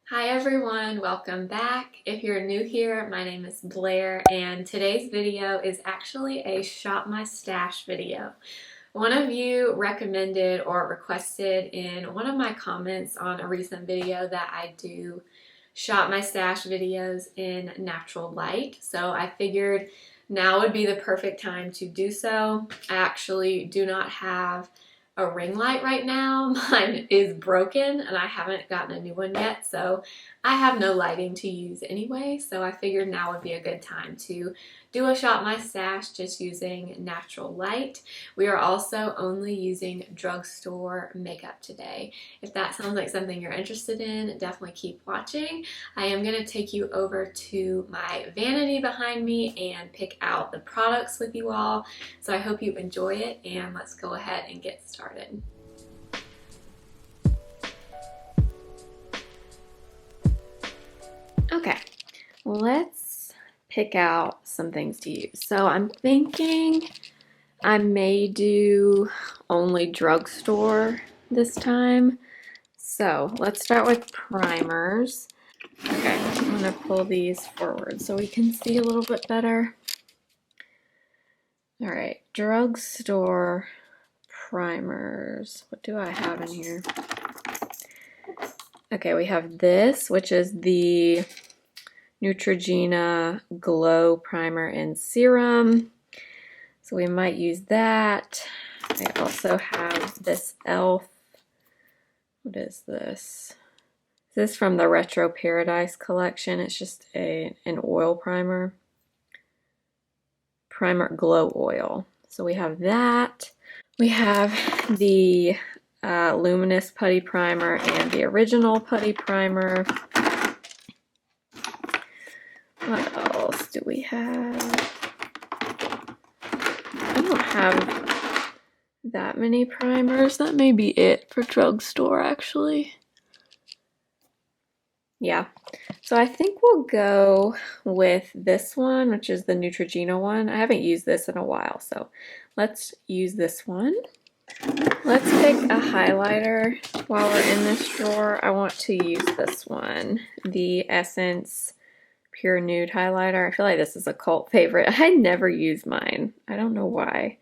Hi everyone, welcome back. If you're new here, my name is Blair and today's video is actually a Shop My Stash video. One of you recommended or requested in one of my comments on a recent video that I do Shop My Stash videos in natural light. So I figured now would be the perfect time to do so. I actually do not have a ring light right now. Mine is broken and I haven't gotten a new one yet, so I have no lighting to use anyway, so I figured now would be a good time to do a Shop My Stash just using natural light. We are also only using drugstore makeup today. If that sounds like something you're interested in, definitely keep watching. I am going to take you over to my vanity behind me and pick out the products with you all, so I hope you enjoy it, and let's go ahead and get started. Okay, let's pick out some things to use. So I'm thinking I may do only drugstore this time. So let's start with primers. Okay, I'm gonna pull these forward so we can see a little bit better. All right, drugstore primers. What do I have in here? Okay, we have this, which is the Neutrogena Glow Primer and Serum. So we might use that. I also have this e.l.f. What is this? This is from the Retro Paradise collection. It's just an oil primer. Primer Glow Oil. So we have that. We have the Luminous Putty Primer and the original Putty Primer. What else do we have? I don't have that many primers. That may be it for drugstore, actually. Yeah, so I think we'll go with this one, which is the Neutrogena one. I haven't used this in a while, so let's use this one. Let's pick a highlighter while we're in this drawer. I want to use this one, the Essence Pure Nude highlighter. I feel like this is a cult favorite. I never use mine. I don't know why.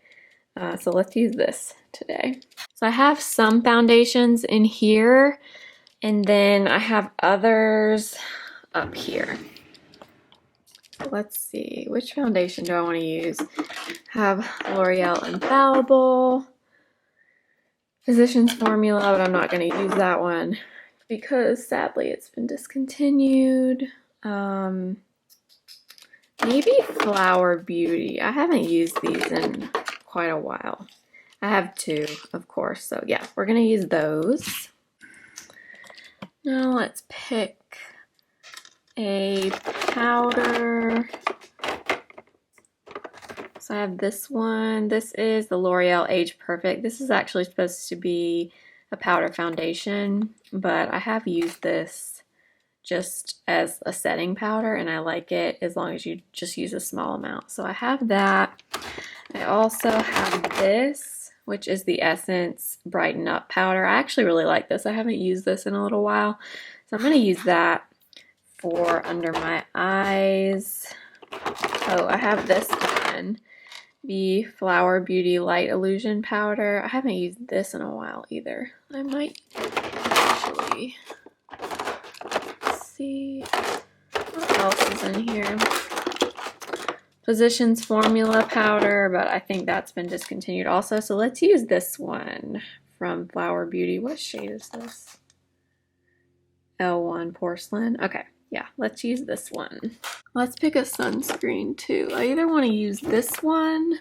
So let's use this today. So I have some foundations in here, and then I have others up here. Let's see, which foundation do I want to use? I have L'Oreal Infallible, Physicians Formula, but I'm not going to use that one because sadly it's been discontinued. Maybe Flower Beauty. I haven't used these in quite a while. I have two, of course, so yeah, we're going to use those. Now let's pick a powder. So I have this one. This is the L'Oreal Age Perfect. This is actually supposed to be a powder foundation, but I have used this just as a setting powder, and I like it as long as you just use a small amount. So I have that. I also have this, which is the Essence Brighten Up powder. I actually really like this. I haven't used this in a little while, so I'm going to use that for under my eyes. Oh, I have this one, the Flower Beauty Light Illusion powder. I haven't used this in a while either. I might actually see what else is in here. Physicians Formula powder, but I think that's been discontinued also. So let's use this one from Flower Beauty. What shade is this? L1 Porcelain. Okay, yeah, let's use this one. Let's pick a sunscreen too. I either want to use this one,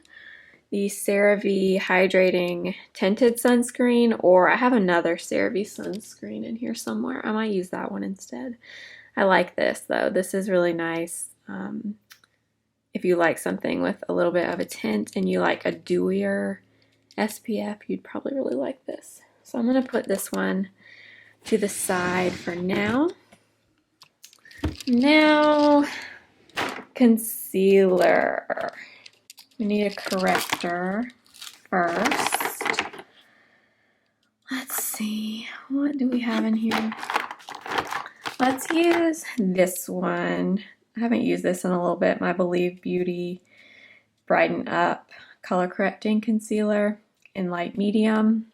the CeraVe Hydrating Tinted Sunscreen, or I have another CeraVe sunscreen in here somewhere. I might use that one instead. I like this though. This is really nice. If you like something with a little bit of a tint and you like a dewier SPF, you'd probably really like this. So I'm going to put this one to the side for now. Now, concealer. We need a corrector first. Let's see, what do we have in here? Let's use this one. I haven't used this in a little bit. My Believe Beauty Brighten Up Color Correcting Concealer in light medium.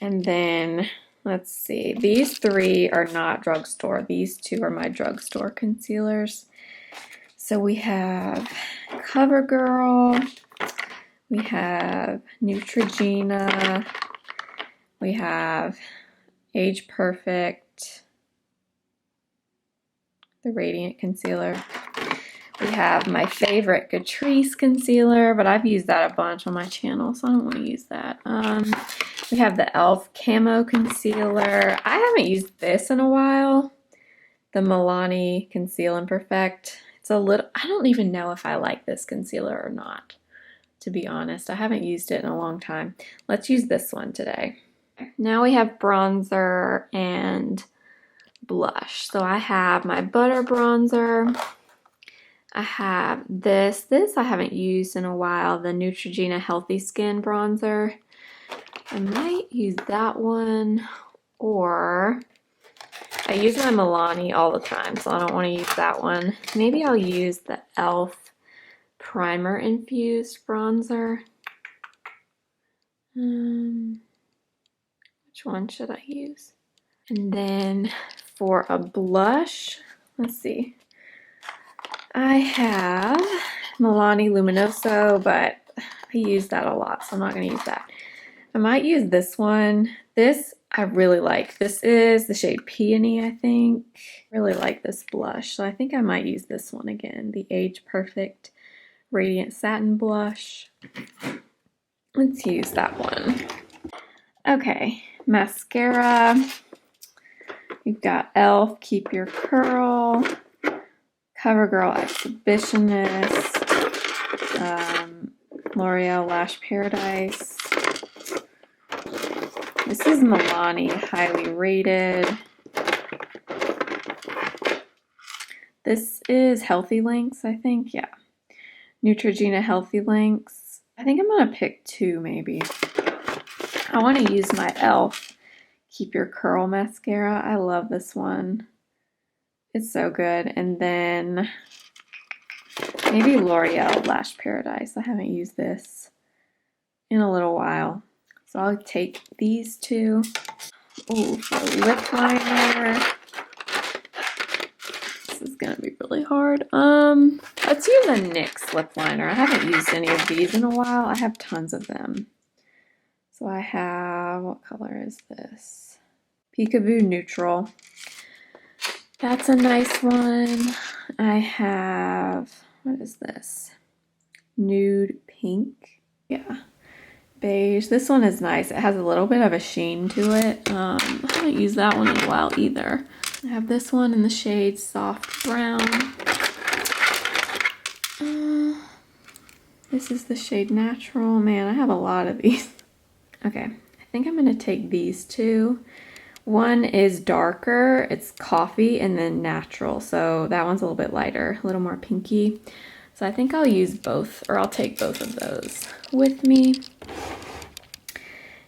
And then, let's see, these three are not drugstore. These two are my drugstore concealers. So we have CoverGirl, we have Neutrogena, we have Age Perfect, the Radiant Concealer. We have my favorite Catrice concealer, but I've used that a bunch on my channel, so I don't want to use that. We have the e.l.f. Camo Concealer. I haven't used this in a while. The Milani Conceal and Perfect. It's a little, I don't even know if I like this concealer or not, to be honest. I haven't used it in a long time. Let's use this one today. Now we have bronzer and blush. So I have my Butter Bronzer. I have this I haven't used in a while, the Neutrogena Healthy Skin Bronzer. I might use that one, or I use my Milani all the time, so I don't want to use that one. Maybe I'll use the e.l.f. Primer-Infused Bronzer. Which one should I use? And then for a blush, let's see. I have Milani Luminoso, but I use that a lot, so I'm not going to use that. I might use this one. This I really like. This is the shade Peony, I think. Really like this blush, so I think I might use this one again. The Age Perfect Radiant Satin Blush. Let's use that one. Okay, mascara. You've got e.l.f. Keep Your Curl, CoverGirl Exhibitionist, L'Oreal Lash Paradise. This is Milani Highly Rated. This is Healthy Links, I think. Yeah. Neutrogena Healthy Links. I think I'm going to pick two, maybe. I want to use my e.l.f. Keep Your Curl mascara. I love this one. It's so good. And then maybe L'Oreal Lash Paradise. I haven't used this in a little while. So I'll take these two. Oh, for lip liner. This is gonna be really hard. Let's use a NYX lip liner. I haven't used any of these in a while. I have tons of them. So I have, what color is this? Peekaboo Neutral. That's a nice one. I have, what is this? Nude Pink. Yeah. Beige. This one is nice. It has a little bit of a sheen to it. I haven't used that one in a while either. I have this one in the shade Soft Brown. This is the shade Natural. Man, I have a lot of these. Okay, I think I'm going to take these two. One is darker. It's Coffee, and then Natural. So that one's a little bit lighter, a little more pinky. So I think I'll use both, or I'll take both of those with me.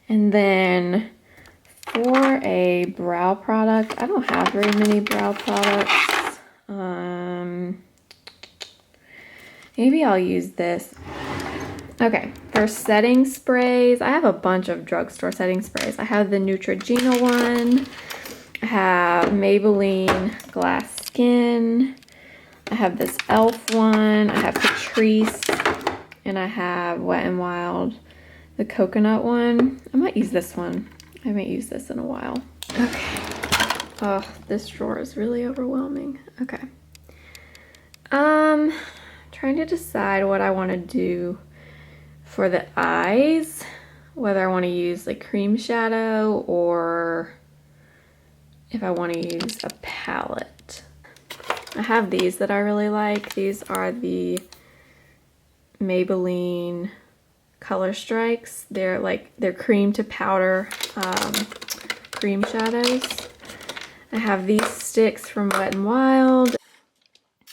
And then for a brow product, I don't have very many brow products. Maybe I'll use this. Okay, for setting sprays, I have a bunch of drugstore setting sprays. I have the Neutrogena one. I have Maybelline Glass Skin. I have this e.l.f. one. I have Catrice. And I have Wet n Wild, the coconut one. I might use this one. I haven't used this in a while. Okay. Oh, this drawer is really overwhelming. Okay. Trying to decide what I want to do for the eyes, whether I want to use like cream shadow or if I want to use a palette. I have these that I really like. These are the Maybelline Color Strikes. They're cream to powder cream shadows. I have these sticks from Wet n Wild.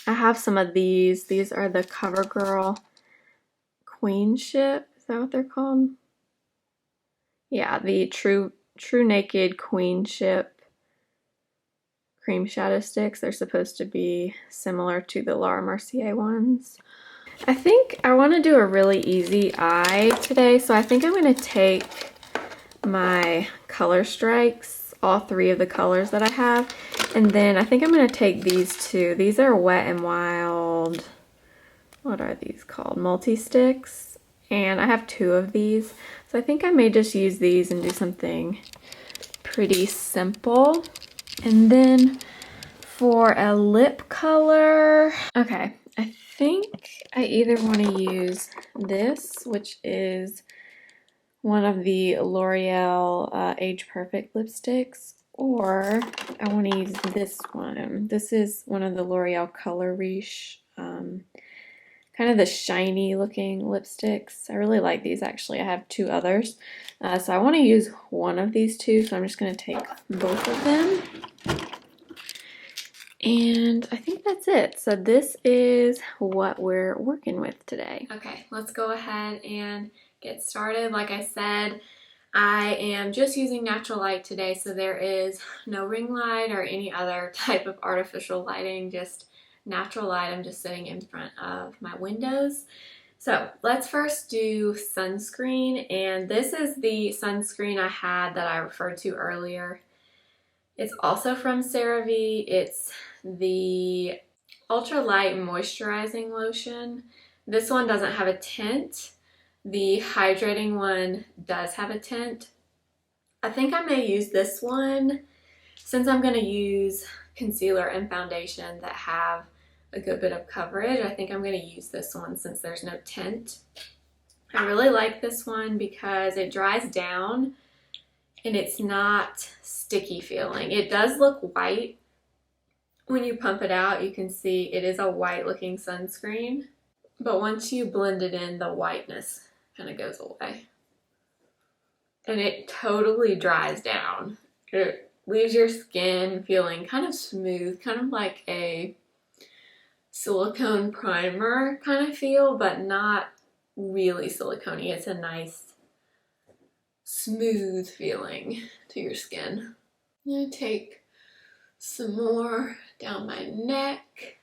I have some of these. These are the CoverGirl Queenship. Is that what they're called? Yeah, the True Naked Queenship cream shadow sticks. They're supposed to be similar to the Laura Mercier ones. I think I want to do a really easy eye today, so I think I'm going to take my color strikes, all 3 of the colors that I have, and then I think I'm going to take these 2. These are Wet n Wild, what are these called? Multi-sticks, and I have 2 of these, so I think I may just use these and do something pretty simple. And then for a lip color, okay, I think I either want to use this, which is one of the L'Oreal Age Perfect lipsticks, or I want to use this one. This is one of the L'Oreal Color Riche, kind of the shiny looking lipsticks. I really like these actually. I have 2 others. So I want to use one of these 2, so I'm just going to take both of them. And I think that's it. So this is what we're working with today. Okay, let's go ahead and get started. Like I said, I am just using natural light today, so there is no ring light or any other type of artificial lighting, just natural light. I'm just sitting in front of my windows. So let's first do sunscreen, and this is the sunscreen I had that I referred to earlier. It's also from CeraVe. It's the Ultra Light Moisturizing Lotion. This one doesn't have a tint. The Hydrating one does have a tint. I think I may use this one since I'm going to use concealer and foundation that have a good bit of coverage. I think I'm going to use this one since there's no tint. I really like this one because it dries down and it's not sticky feeling. It does look white. When you pump it out, you can see it is a white looking sunscreen, but once you blend it in, the whiteness kind of goes away. And it totally dries down. It leaves your skin feeling kind of smooth, kind of like a silicone primer kind of feel, but not really silicone-y. It's a nice smooth feeling to your skin. I'm going to take some more down my neck.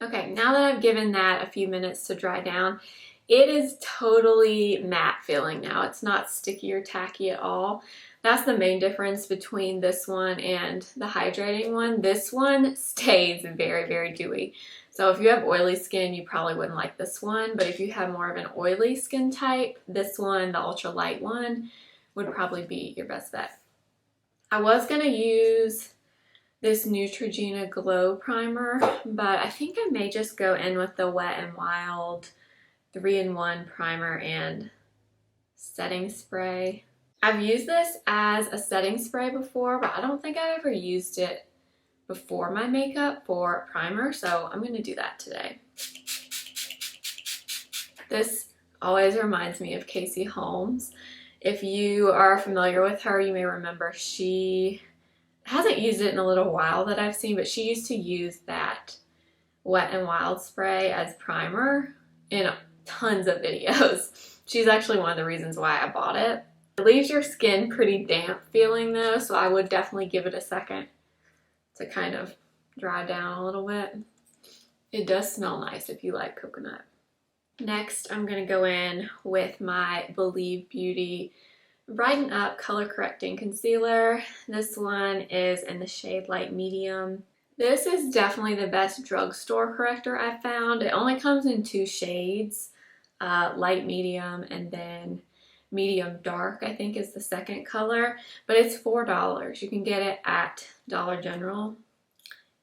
Okay, now that I've given that a few minutes to dry down, it is totally matte feeling now. It's not sticky or tacky at all. That's the main difference between this one and the hydrating one. This one stays very, very dewy. So if you have oily skin, you probably wouldn't like this one. But if you have more of an oily skin type, this one, the ultra light one, would probably be your best bet. I was going to use this Neutrogena Glow Primer, but I think I may just go in with the Wet n Wild 3-in-1 primer and setting spray. I've used this as a setting spray before, but I don't think I've ever used it before my makeup for primer, so I'm going to do that today. This always reminds me of Casey Holmes. If you are familiar with her, you may remember she hasn't used it in a little while that I've seen, but she used to use that Wet n Wild spray as primer in tons of videos. She's actually one of the reasons why I bought it. It leaves your skin pretty damp feeling though, so I would definitely give it a second to kind of dry down a little bit. It does smell nice if you like coconut. Next, I'm going to go in with my Believe Beauty Brighten Up Color Correcting Concealer. This one is in the shade Light Medium. This is definitely the best drugstore corrector I've found. It only comes in 2 shades, Light Medium and then Medium Dark, I think is the second color, but it's $4. You can get it at Dollar General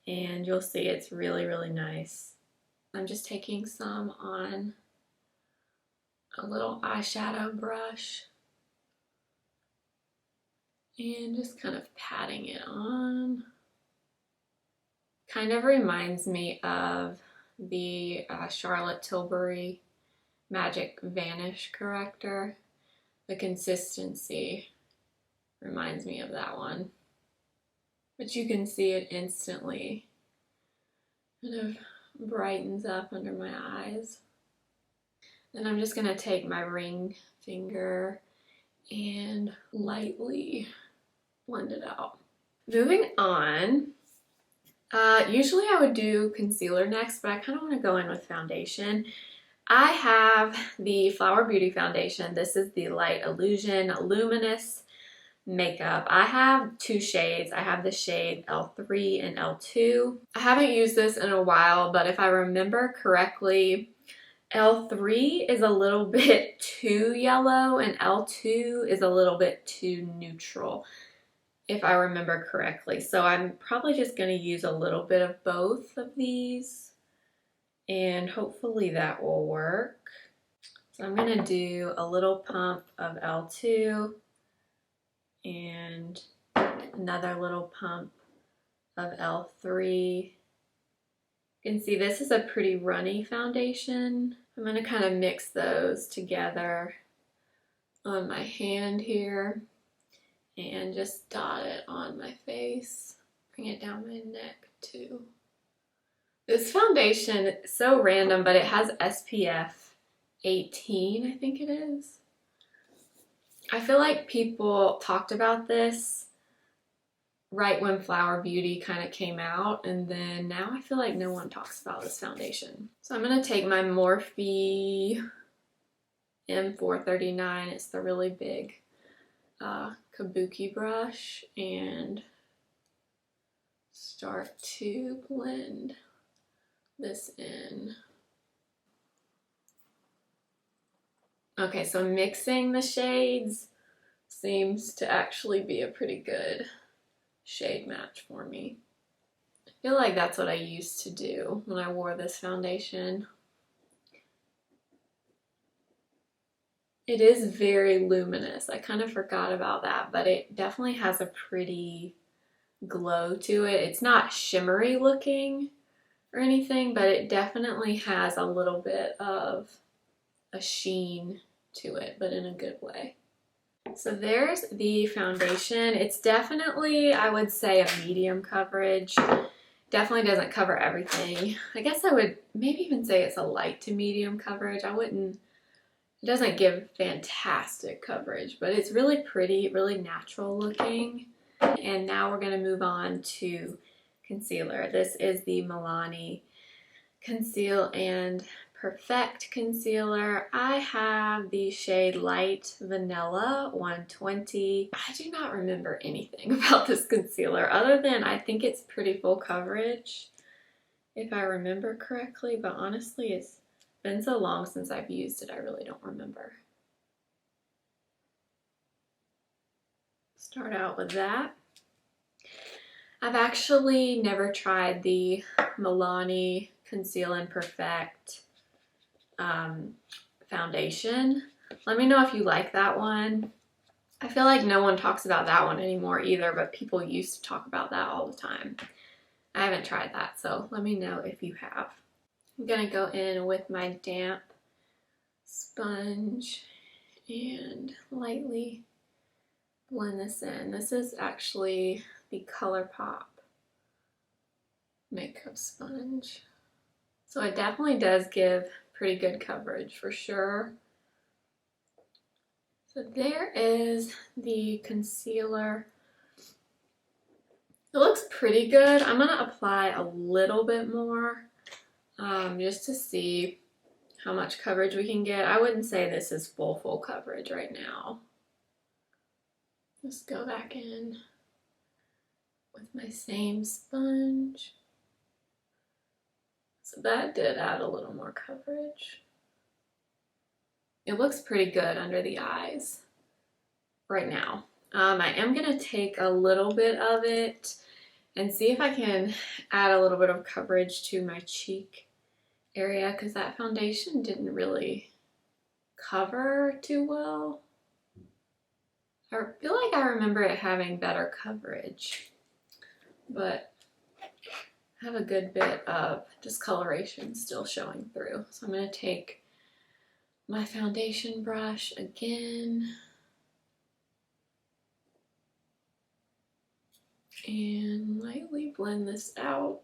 and you'll see it's really, really nice. I'm just taking some on a little eyeshadow brush and just kind of patting it on. Kind of reminds me of the Charlotte Tilbury Magic Vanish Corrector. The consistency reminds me of that one. But you can see it instantly kind of brightens up under my eyes. Then I'm just going to take my ring finger and lightly blend it out. Moving on, Usually I would do concealer next, but I kind of want to go in with foundation. I have the Flower Beauty foundation. This is the Light Illusion Luminous makeup. I have two shades. I have the shade L3 and L2. I haven't used this in a while, but if I remember correctly, L3 is a little bit too yellow and L2 is a little bit too neutral, if I remember correctly. So I'm probably just going to use a little bit of both of these and hopefully that will work. So I'm going to do a little pump of L2 and another little pump of L3. You can see this is a pretty runny foundation. I'm going to kind of mix those together on my hand here and just dot it on my face. Bring it down my neck too. This foundation is so random, but it has SPF 18, I think it is. I feel like people talked about this right when Flower Beauty kind of came out, and then now I feel like no one talks about this foundation. So I'm going to take my Morphe M439, it's the really big kabuki brush, and start to blend this in. Okay, so mixing the shades seems to actually be a pretty good shade match for me. I feel like that's what I used to do when I wore this foundation. It is very luminous. I kind of forgot about that, but it definitely has a pretty glow to it. It's not shimmery looking or anything, but it definitely has a little bit of a sheen to it, but in a good way. So there's the foundation. It's definitely, I would say, a medium coverage. Definitely doesn't cover everything. I guess I would maybe even say it's a light to medium coverage. It doesn't give fantastic coverage, but it's really pretty, really natural looking. And now we're gonna move on to concealer. This is the Milani Conceal and Perfect concealer. I have the shade Light Vanilla 120. I do not remember anything about this concealer other than I think it's pretty full coverage, if I remember correctly, but honestly it's been so long since I've used it, I really don't remember. Start out with that. I've actually never tried the Milani Conceal and Perfect foundation. Let me know if you like that one. I feel like no one talks about that one anymore either, but people used to talk about that all the time. I haven't tried that, so let me know if you have. I'm gonna go in with my damp sponge and lightly blend this in. This is actually the ColourPop makeup sponge. So it definitely does give pretty good coverage for sure. So there is the concealer. It looks pretty good. I'm gonna apply a little bit more just to see how much coverage we can get. I wouldn't say this is full coverage right now. Let's go back in with my same sponge. So that did add a little more coverage. It looks pretty good under the eyes right now. I am gonna take a little bit of it and see if I can add a little bit of coverage to my cheek area, because that foundation didn't really cover too well. I feel like I remember it having better coverage, but I have a good bit of discoloration still showing through. So I'm going to take my foundation brush again and lightly blend this out.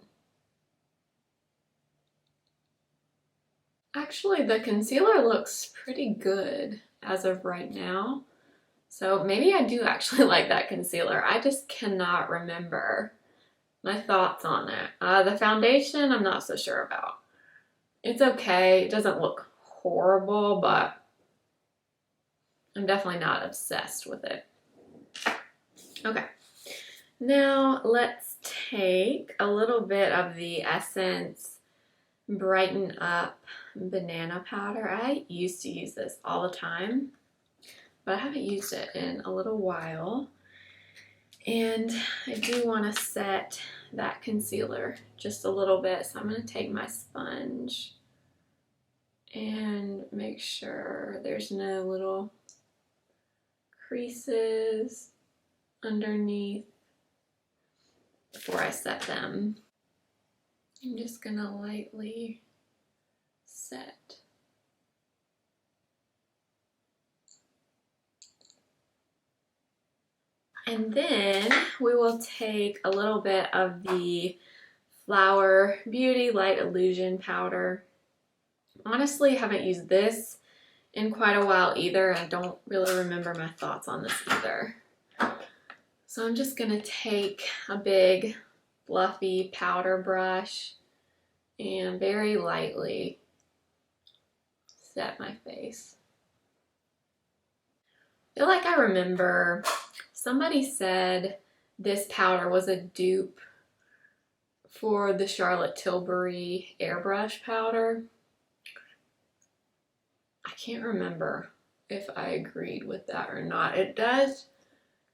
Actually, the concealer looks pretty good as of right now. So maybe I do actually like that concealer. I just cannot remember my thoughts on it. The foundation, I'm not so sure about. It's okay. It doesn't look horrible, but I'm definitely not obsessed with it. Okay. Now let's take a little bit of the Essence Brighten Up Banana Powder. I used to use this all the time, but I haven't used it in a little while. And I do want to set that concealer just a little bit. So I'm going to take my sponge and make sure there's no little creases underneath before I set them. I'm just going to lightly set. And then we will take a little bit of the Flower Beauty Light Illusion powder. Honestly, I haven't used this in quite a while either. I don't really remember my thoughts on this either. So I'm just going to take a big fluffy powder brush and very lightly set my face. I feel like I remember somebody said this powder was a dupe for the Charlotte Tilbury airbrush powder. I can't remember if I agreed with that or not. It does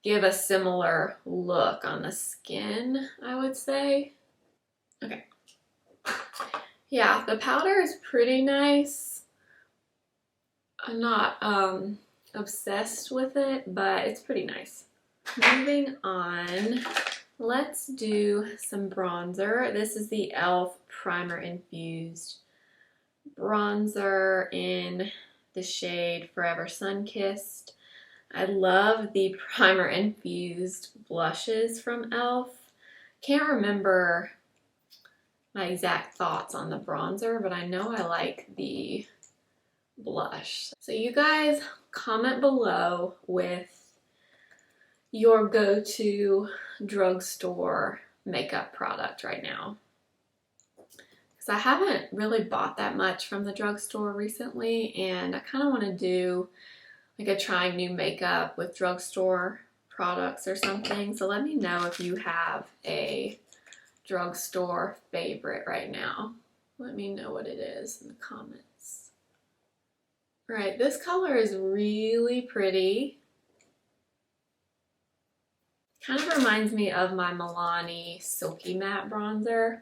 give a similar look on the skin, I would say. Okay. Yeah, the powder is pretty nice. I'm not obsessed with it, but it's pretty nice. Moving on, let's do some bronzer. This is the e.l.f. Primer-Infused bronzer in the shade Forever Sunkissed. I love the Primer-Infused blushes from e.l.f. Can't remember my exact thoughts on the bronzer, but I know I like the blush. So you guys comment below with your go-to drugstore makeup product right now. Because I haven't really bought that much from the drugstore recently, and I kind of want to do like a trying new makeup with drugstore products or something. So let me know if you have a drugstore favorite right now. Let me know what it is in the comments. Right, this color is really pretty. Kind of reminds me of my Milani Silky Matte Bronzer,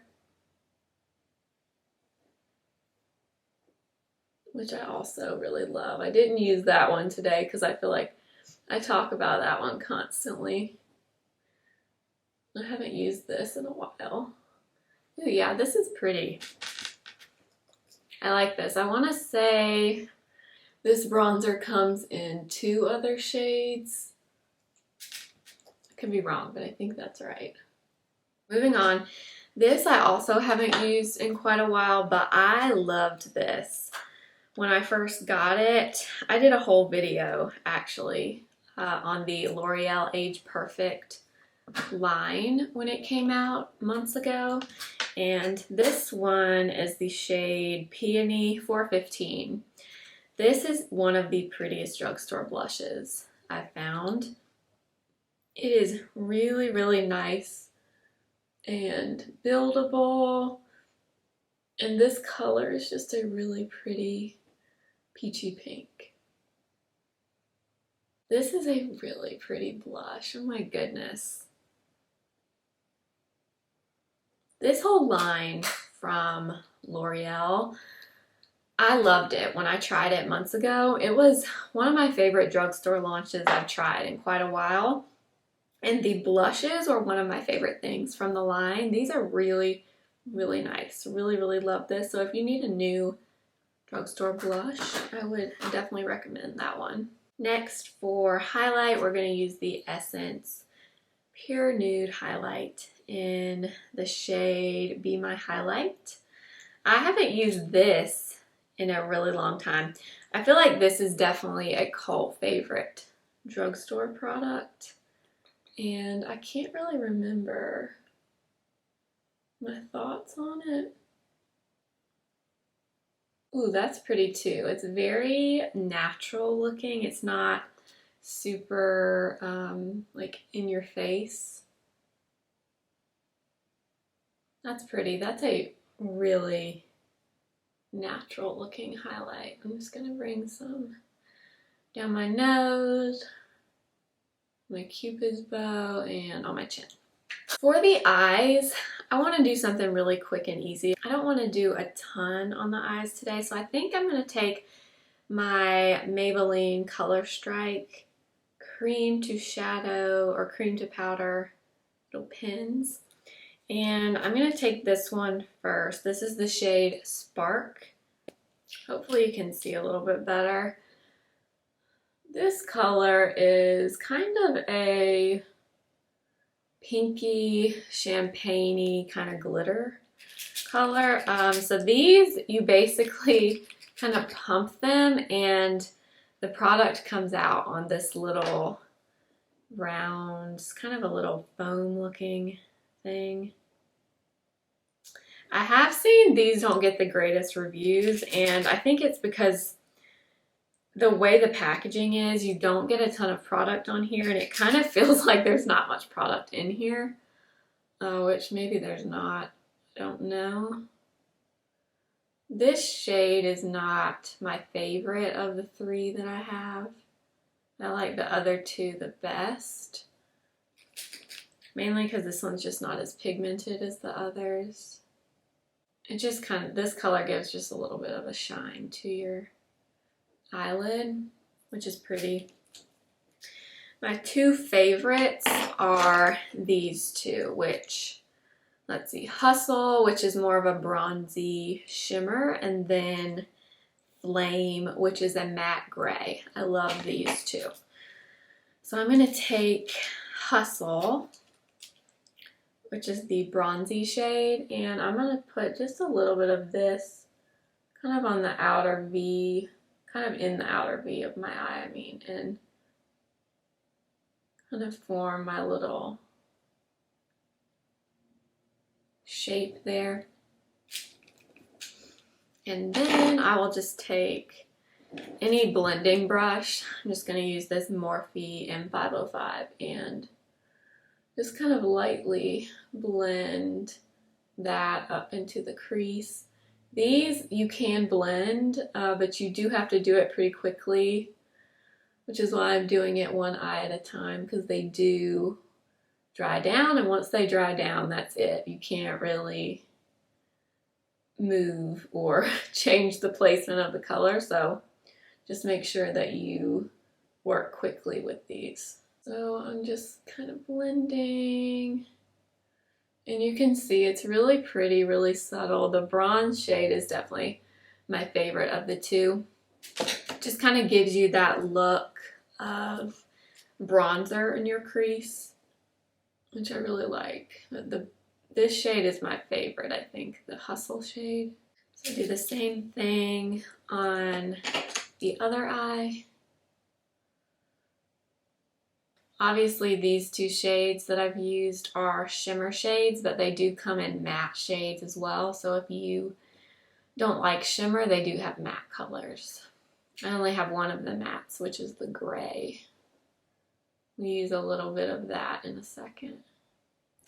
which I also really love. I didn't use that one today because I feel like I talk about that one constantly. I haven't used this in a while. Ooh, yeah, this is pretty. I like this. I want to say this bronzer comes in 2 other shades. I could be wrong, but I think that's right. Moving on. This I also haven't used in quite a while, but I loved this. When I first got it, I did a whole video actually on the L'Oreal Age Perfect line when it came out months ago. And this one is the shade Peony 415. This is one of the prettiest drugstore blushes I found. It is really, really nice and buildable. And this color is just a really pretty peachy pink. This is a really pretty blush. Oh my goodness. This whole line from L'Oreal, I loved it when I tried it months ago. It was one of my favorite drugstore launches I've tried in quite a while. And the blushes are one of my favorite things from the line. These are really, really nice. Really, really love this. So if you need a new drugstore blush, I would definitely recommend that one. Next, for highlight, we're going to use the Essence Pure Nude Highlight in the shade Be My Highlight. I haven't used this in a really long time. I feel like this is definitely a cult favorite drugstore product, and I can't really remember my thoughts on it. Ooh, that's pretty too. It's very natural looking. It's not super like in your face. That's pretty. That's a really natural looking highlight. I'm just gonna bring some down my nose, my cupid's bow, and on my chin. For the eyes, I want to do something really quick and easy. I don't want to do a ton on the eyes today, so I think I'm going to take my Maybelline Color Strike cream to shadow or cream to powder little pins. And I'm going to take this one first. This is the shade Spark. Hopefully you can see a little bit better. This color is kind of a pinky, champagne-y kind of glitter color. So these, you basically kind of pump them and the product comes out on this little round, kind of a little foam looking thing. I have seen these don't get the greatest reviews, and I think it's because the way the packaging is, you don't get a ton of product on here, and it kind of feels like there's not much product in here, which maybe there's not, I don't know. This shade is not my favorite of the three that I have. I like the other two the best, mainly because this one's just not as pigmented as the others. It just kind of, this color gives just a little bit of a shine to your eyelid, which is pretty. My two favorites are these two, which, let's see, Hustle, which is more of a bronzy shimmer, and then Flame, which is a matte gray. I love these two. So I'm going to take Hustle, which is the bronzy shade, and I'm going to put just a little bit of this kind of on the outer V, kind of in the outer V of my eye, and kind of form my little shape there. And then I will just take any blending brush. I'm just going to use this Morphe M505 and just kind of lightly blend that up into the crease. These you can blend, but you do have to do it pretty quickly, which is why I'm doing it one eye at a time, because they do dry down, and once they dry down, that's it. You can't really move or change the placement of the color, so just make sure that you work quickly with these. So I'm just kind of blending, and you can see it's really pretty, really subtle. The bronze shade is definitely my favorite of the two. Just kind of gives you that look of bronzer in your crease, which I really like. This shade is my favorite, I think, the Hustle shade. So I do the same thing on the other eye. Obviously these two shades that I've used are shimmer shades, but they do come in matte shades as well. So if you don't like shimmer, they do have matte colors. I only have one of the mattes, which is the gray. We use a little bit of that in a second.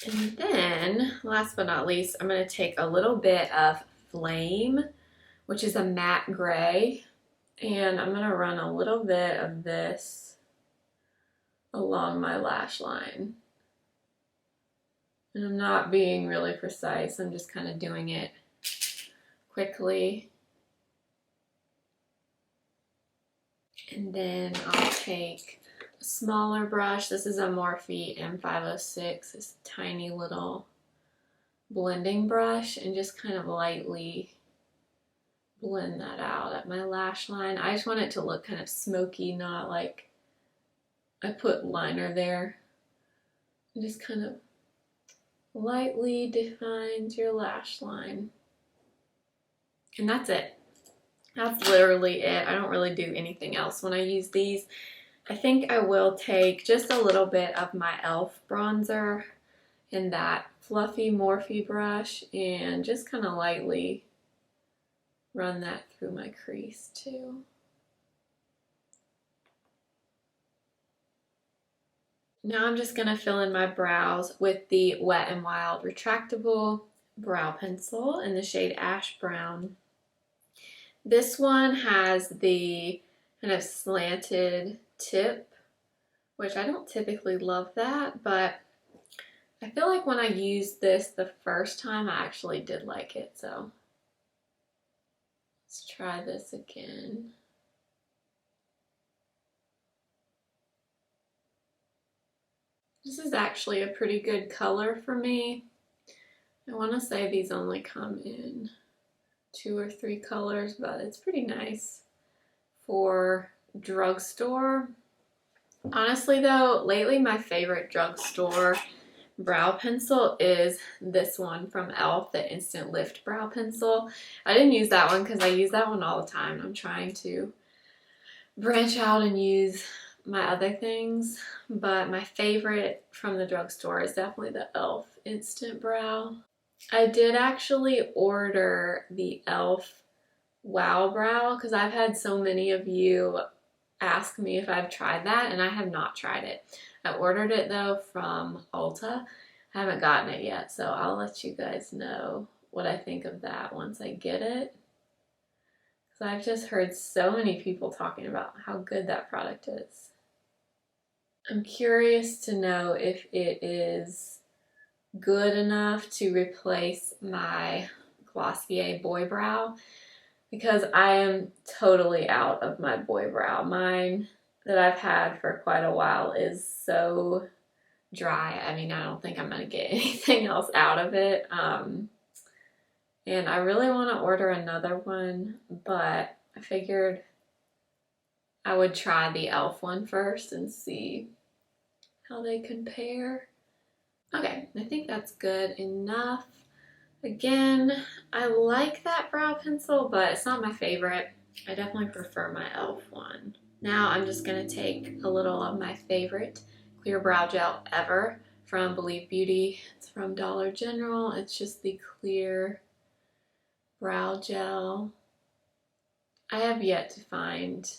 And then, last but not least, I'm going to take a little bit of Flame, which is a matte gray, and I'm going to run a little bit of this along my lash line. And I'm not being really precise, I'm just kind of doing it quickly. And then I'll take a smaller brush. This is a Morphe M506. It's a tiny little blending brush, and just kind of lightly blend that out at my lash line. I just want it to look kind of smoky, not like I put liner there. It just kind of lightly defines your lash line. And that's it. That's literally it. I don't really do anything else when I use these. I think I will take just a little bit of my e.l.f. bronzer in that fluffy Morphe brush and just kind of lightly run that through my crease too. Now I'm just going to fill in my brows with the Wet n Wild Retractable Brow Pencil in the shade Ash Brown. This one has the kind of slanted tip, which I don't typically love that, but I feel like when I used this the first time, I actually did like it, so let's try this again. This is actually a pretty good color for me. I want to say these only come in 2 or 3 colors, but it's pretty nice for drugstore. Honestly though, lately my favorite drugstore brow pencil is this one from e.l.f., the Instant Lift Brow Pencil. I didn't use that one because I use that one all the time. I'm trying to branch out and use my other things, but my favorite from the drugstore is definitely the e.l.f. Instant Brow. I did actually order the e.l.f. Wow Brow because I've had so many of you ask me if I've tried that, and I have not tried it. I ordered it though from Ulta. I haven't gotten it yet, so I'll let you guys know what I think of that once I get it. Because I've just heard so many people talking about how good that product is. I'm curious to know if it is good enough to replace my Glossier Boy Brow, because I am totally out of my boy brow. Mine that I've had for quite a while is so dry. I mean, I don't think I'm going to get anything else out of it. And I really want to order another one, but I figured I would try the e.l.f. one first and see how they compare. Okay, I think that's good enough. Again, I like that brow pencil, but it's not my favorite. I definitely prefer my e.l.f. one. Now I'm just going to take a little of my favorite clear brow gel ever from Believe Beauty. It's from Dollar General. It's just the clear brow gel. I have yet to find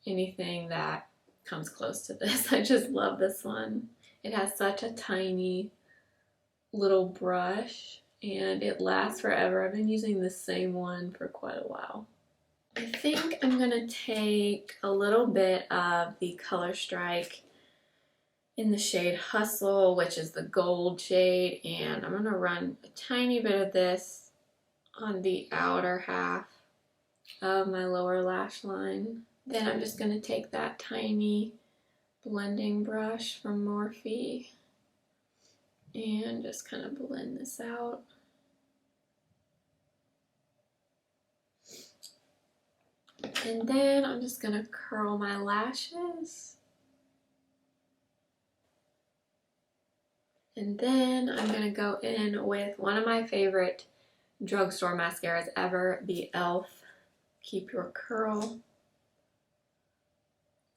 anything that comes close to this. I just love this one. It has such a tiny little brush and it lasts forever. I've been using the same one for quite a while. I think I'm going to take a little bit of the Color Strike in the shade Hustle, which is the gold shade, and I'm going to run a tiny bit of this on the outer half of my lower lash line. Then I'm just going to take that tiny blending brush from Morphe and just kind of blend this out. And then I'm just going to curl my lashes. And then I'm going to go in with one of my favorite drugstore mascaras ever, the e.l.f. Keep Your Curl.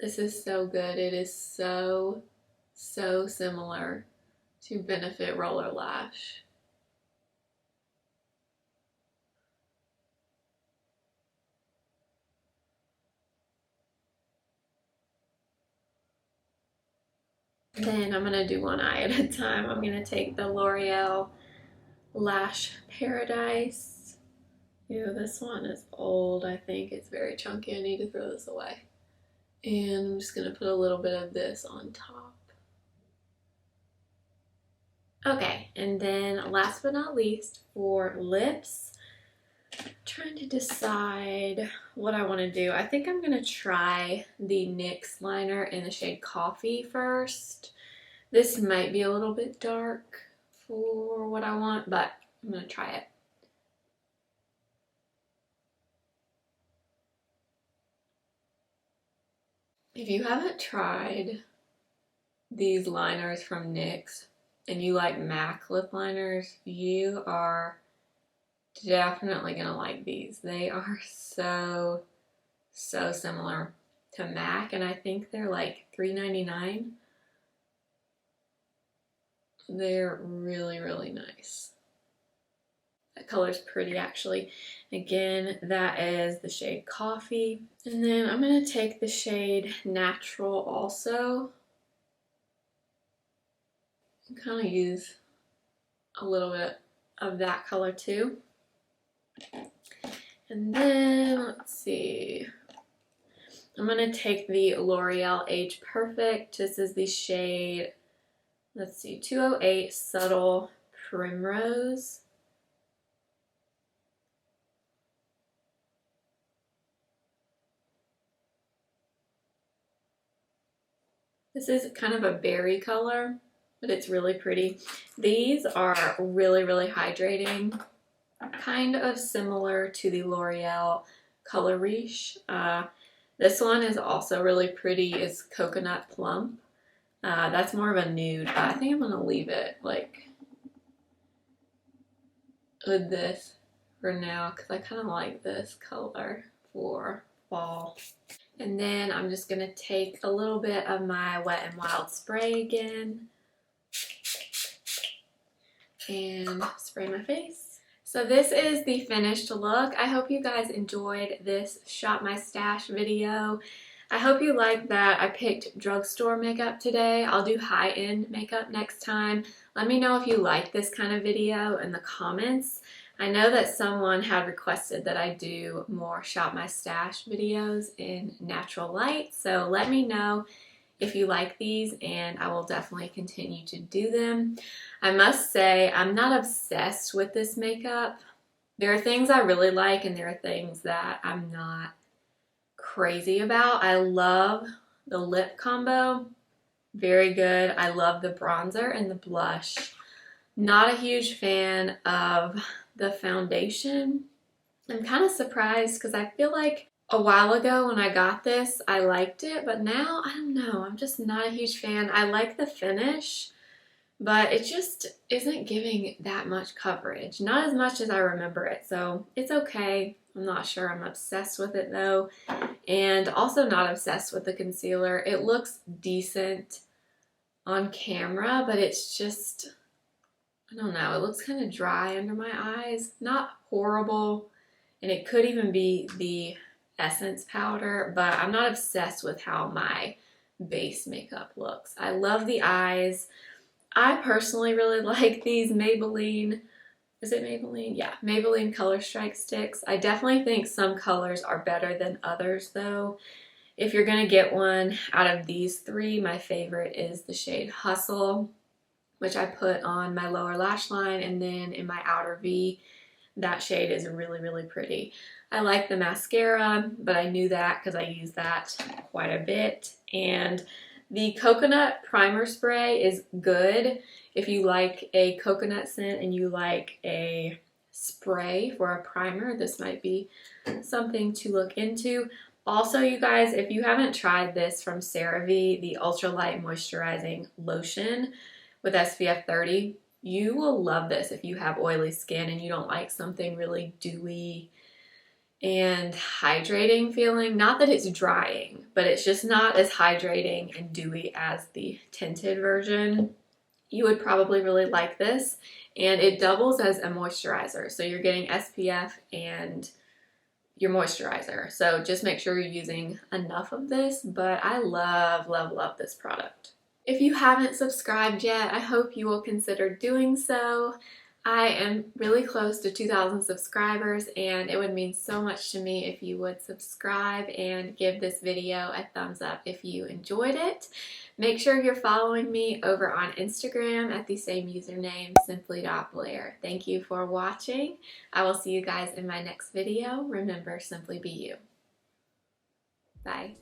This is so good. It is so similar to Benefit Roller Lash. Then I'm going to do one eye at a time. I'm going to take the L'Oreal Lash Paradise. Ew, this one is old, I think. It's very chunky. I need to throw this away. And I'm just going to put a little bit of this on top. Okay, and then last but not least, for lips, I'm trying to decide what I want to do. I think I'm going to try the NYX liner in the shade Coffee first. This might be a little bit dark for what I want, but I'm going to try it. If you haven't tried these liners from NYX and you like MAC lip liners, you are definitely gonna like these. They are so similar to MAC, and I think they're like $3.99. They're really, really nice. That color's pretty actually. Again, that is the shade Coffee. And then I'm going to take the shade Natural also. And kind of use a little bit of that color too. And then, let's see. I'm going to take the L'Oreal Age Perfect. This is the shade, let's see, 208 Subtle Primrose. This is kind of a berry color, but it's really pretty. These are really, really hydrating, kind of similar to the L'Oreal Color Riche. This one is also really pretty. It's Coconut Plump. That's more of a nude, but I think I'm going to leave it like with this for now because I kind of like this color for fall. And then I'm just going to take a little bit of my Wet n Wild spray again and spray my face. So this is the finished look. I hope you guys enjoyed this Shop My Stash video. I hope you like that I picked drugstore makeup today. I'll do high-end makeup next time. Let me know if you like this kind of video in the comments. I know that someone had requested that I do more Shop My Stash videos in natural light, so let me know if you like these and I will definitely continue to do them. I must say I'm not obsessed with this makeup. There are things I really like and there are things that I'm not crazy about. I love the lip combo, very good. I love the bronzer and the blush. Not a huge fan of the foundation. I'm kind of surprised because I feel like a while ago when I got this, I liked it, but now, I don't know, I'm just not a huge fan. I like the finish, but it just isn't giving that much coverage. Not as much as I remember it, so it's okay. I'm not sure I'm obsessed with it though, and also not obsessed with the concealer. It looks decent on camera, but it's just, I don't know, it looks kind of dry under my eyes. Not horrible, and it could even be the essence powder, but I'm not obsessed with how my base makeup looks. I love the eyes. I personally really like these Maybelline, is it Maybelline? Yeah, Maybelline Color Strike sticks. I definitely think some colors are better than others though. If you're gonna get one out of these three, my favorite is the shade Hustle, which I put on my lower lash line, and then in my outer V, that shade is really, really pretty. I like the mascara, but I knew that because I use that quite a bit. And the coconut primer spray is good if you like a coconut scent and you like a spray for a primer. This might be something to look into. Also, you guys, if you haven't tried this from CeraVe, the Ultralight Moisturizing Lotion with SPF 30, you will love this if you have oily skin and you don't like something really dewy and hydrating feeling. Not that it's drying, but it's just not as hydrating and dewy as the tinted version. You would probably really like this, and it doubles as a moisturizer. So you're getting SPF and your moisturizer. So just make sure you're using enough of this, but I love, love, love this product. If you haven't subscribed yet, I hope you will consider doing so. I am really close to 2,000 subscribers, and it would mean so much to me if you would subscribe and give this video a thumbs up if you enjoyed it. Make sure you're following me over on Instagram at the same username, simply.blair. Thank you for watching. I will see you guys in my next video. Remember, simply be you. Bye.